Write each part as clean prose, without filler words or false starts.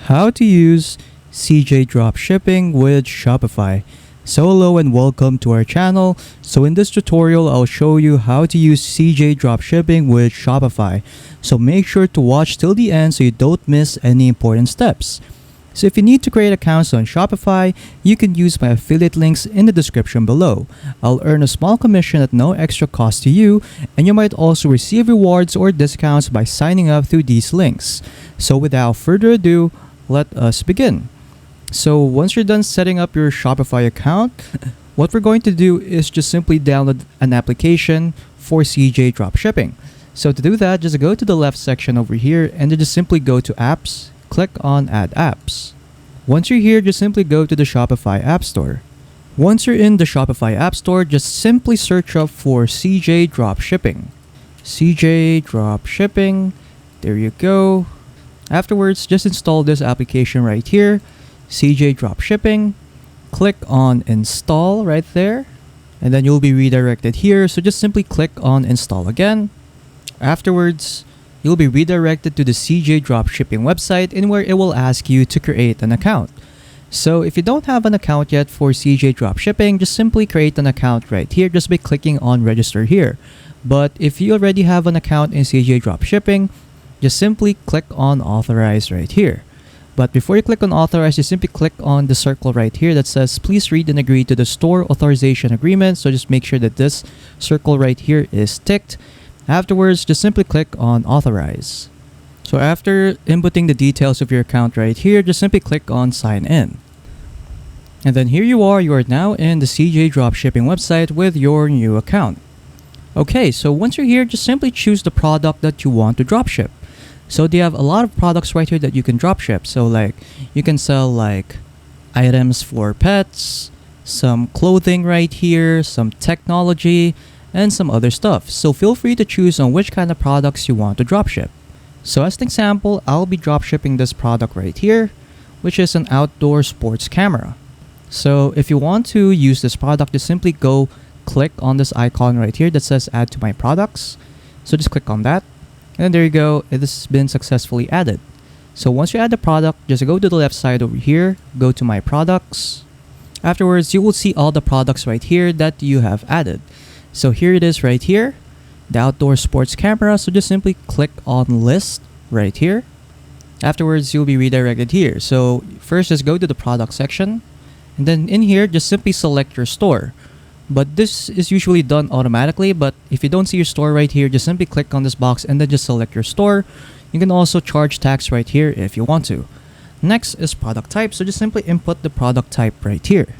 How to use CJ Dropshipping with Shopify. So hello and welcome to our channel. So in this tutorial, I'll show you how to use CJ Dropshipping with Shopify. So make sure to watch till the end so you don't miss any important steps. So if you need to create accounts on Shopify, you can use my affiliate links in the description below. I'll earn a small commission at no extra cost to you, and you might also receive rewards or discounts by signing up through these links. So without further ado, let us begin. So once you're done setting up your Shopify account, what we're going to do is just simply download an application for CJ Dropshipping. So to do that, just go to the left section over here and then just simply go to Apps, click on Add Apps. Once you're here, just simply go to the Shopify App Store. Once you're in the Shopify App Store, just simply search up for CJ Dropshipping. CJ Dropshipping, there you go. Afterwards, just install this application right here, CJ Dropshipping. Click on Install right there, and then you'll be redirected here. So just simply click on Install again. Afterwards, you'll be redirected to the CJ Dropshipping website, in where it will ask you to create an account. So if you don't have an account yet for CJ Dropshipping, just simply create an account right here just by clicking on Register here. But if you already have an account in CJ Dropshipping, just simply click on Authorize right here. But before you click on Authorize, just simply click on the circle right here that says please read and agree to the store authorization agreement. So just make sure that this circle right here is ticked. Afterwards, just simply click on Authorize. So after inputting the details of your account right here, just simply click on Sign In. And then here you are now in the CJ Dropshipping website with your new account. Okay, so once you're here, just simply choose the product that you want to dropship. So they have a lot of products right here that you can dropship. So like you can sell like items for pets, some clothing right here, some technology, and some other stuff. So feel free to choose on which kind of products you want to dropship. So as an example, I'll be dropshipping this product right here, which is an outdoor sports camera. So if you want to use this product, just simply go click on this icon right here that says add to my products. So just click on that. And there you go, it has been successfully added. So once you add the product, just go to the left side over here, go to my products. Afterwards, you will see all the products right here that you have added. So here it is right here, the outdoor sports camera. So just simply click on list right here. Afterwards, you'll be redirected here. So first, just go to the product section. And then in here, just simply select your store. But this is usually done automatically, but if you don't see your store right here, just simply click on this box and then just select your store. You can also charge tax right here if you want to. Next is product type, so just simply input the product type right here.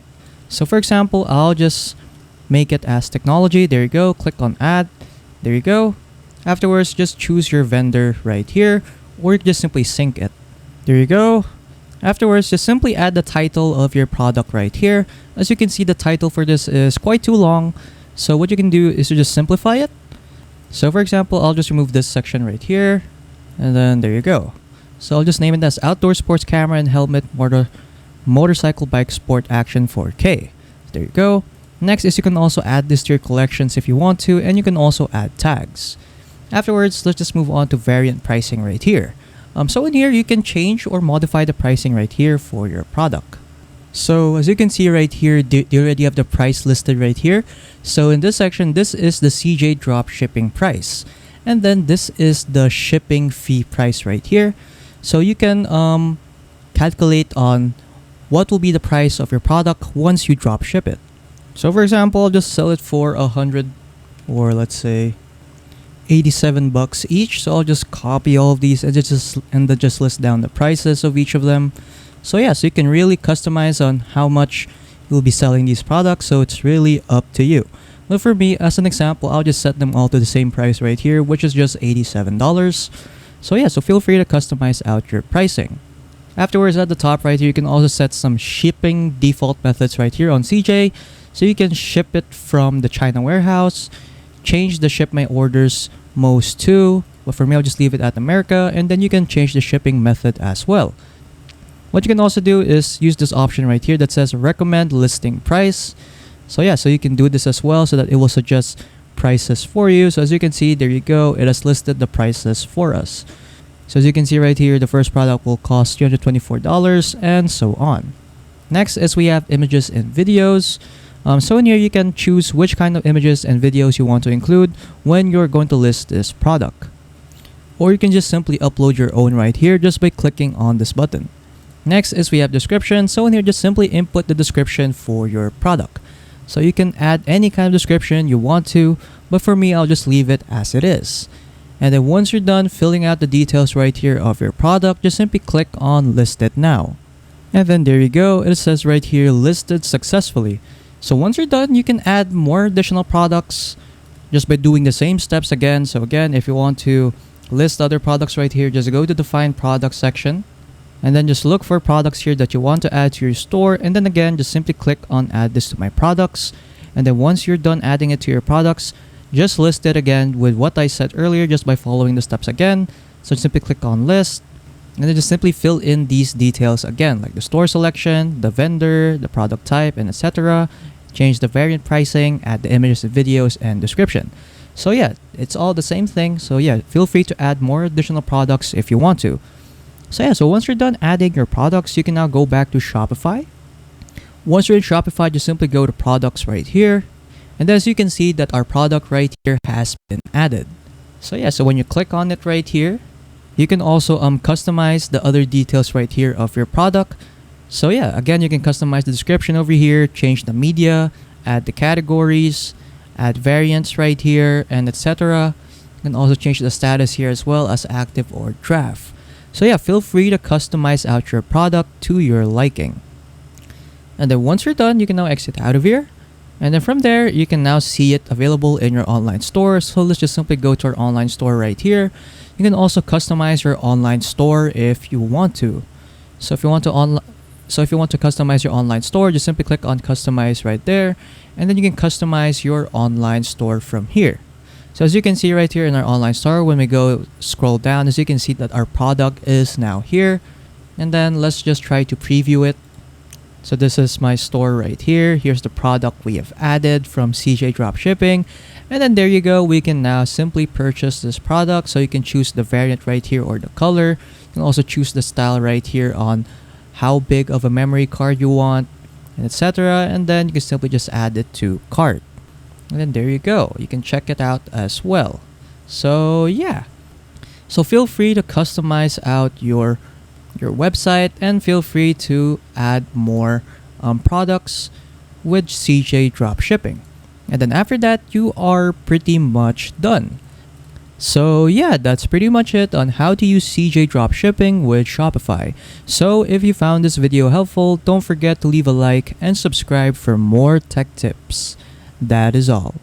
So for example, I'll just make it as technology. There you go, click on add. There you go. Afterwards, just choose your vendor right here, or you can just simply sync it. There you go. Afterwards, just simply add the title of your product right here. As you can see, the title for this is quite too long. So what you can do is to just simplify it. So for example, I'll just remove this section right here. And then there you go. So I'll just name it as Outdoor Sports Camera and Helmet Motorcycle Bike Sport Action 4K. There you go. Next is you can also add this to your collections if you want to. And you can also add tags. Afterwards, let's just move on to variant pricing right here. So in here, you can change or modify the pricing right here for your product. So as you can see right here, they already have the price listed right here. So in this section, this is the CJ Dropshipping price. And then this is the shipping fee price right here. So you can calculate on what will be the price of your product once you dropship it. So for example, I'll just sell it for 100 or let's say 87 bucks each. So I'll just copy all of these and then just list down the prices of each of them. So yeah, so you can really customize on how much you'll be selling these products. So it's really up to you. But for me, as an example, I'll just set them all to the same price right here, which is just $87. So yeah, so feel free to customize out your pricing. Afterwards, at the top right here, you can also set some shipping default methods right here on CJ. So you can ship it from the China warehouse, change the ship my orders most to, but for me, I'll just leave it at America, and then you can change the shipping method as well. What you can also do is use this option right here that says recommend listing price. So yeah, so you can do this as well so that it will suggest prices for you. So as you can see, there you go, it has listed the prices for us. So as you can see right here, the first product will cost $324 and so on. Next is we have images and videos. So in here you can choose which kind of images and videos you want to include when you're going to list this product. Or you can just simply upload your own right here just by clicking on this button. Next is we have description. So in here just simply input the description for your product. So you can add any kind of description you want to, but for me I'll just leave it as it is. And then once you're done filling out the details right here of your product, just simply click on list it now. And then there you go, it says right here listed successfully. So once you're done, you can add more additional products just by doing the same steps again. So again, if you want to list other products right here, just go to the find products section and then just look for products here that you want to add to your store. And then again, just simply click on add this to my products. And then once you're done adding it to your products, just list it again with what I said earlier just by following the steps again. So simply click on list and then just simply fill in these details again, like the store selection, the vendor, the product type, and etc. Change the variant pricing, add the images, videos, and description. So yeah, it's all the same thing. So yeah, feel free to add more additional products if you want to. So yeah, so once you're done adding your products, you can now go back to Shopify. Once you're in Shopify, just simply go to products right here. And as you can see that our product right here has been added. So yeah, so when you click on it right here, you can also customize the other details right here of your product. So yeah, again, you can customize the description over here, change the media, add the categories, add variants right here, and etc. You can also change the status here as well as active or draft. So yeah, feel free to customize out your product to your liking. And then once you're done, you can now exit out of here. And then from there, you can now see it available in your online store. So let's just simply go to our online store right here. You can also customize your online store if you want to. So if you want to customize your online store, just simply click on customize right there. And then you can customize your online store from here. So as you can see right here in our online store, when we go scroll down, as you can see that our product is now here. And then let's just try to preview it. So this is my store right here. Here's the product we have added from CJ Dropshipping. And then there you go. We can now simply purchase this product. So you can choose the variant right here or the color. You can also choose the style right here on how big of a memory card you want, etc. And then you can simply just add it to cart. And then there you go. You can check it out as well. So yeah. So feel free to customize out your website and feel free to add more products with CJ Dropshipping. And then after that, you are pretty much done. So yeah, that's pretty much it on how to use CJ Dropshipping with Shopify. So if you found this video helpful, don't forget to leave a like and subscribe for more tech tips. That is all.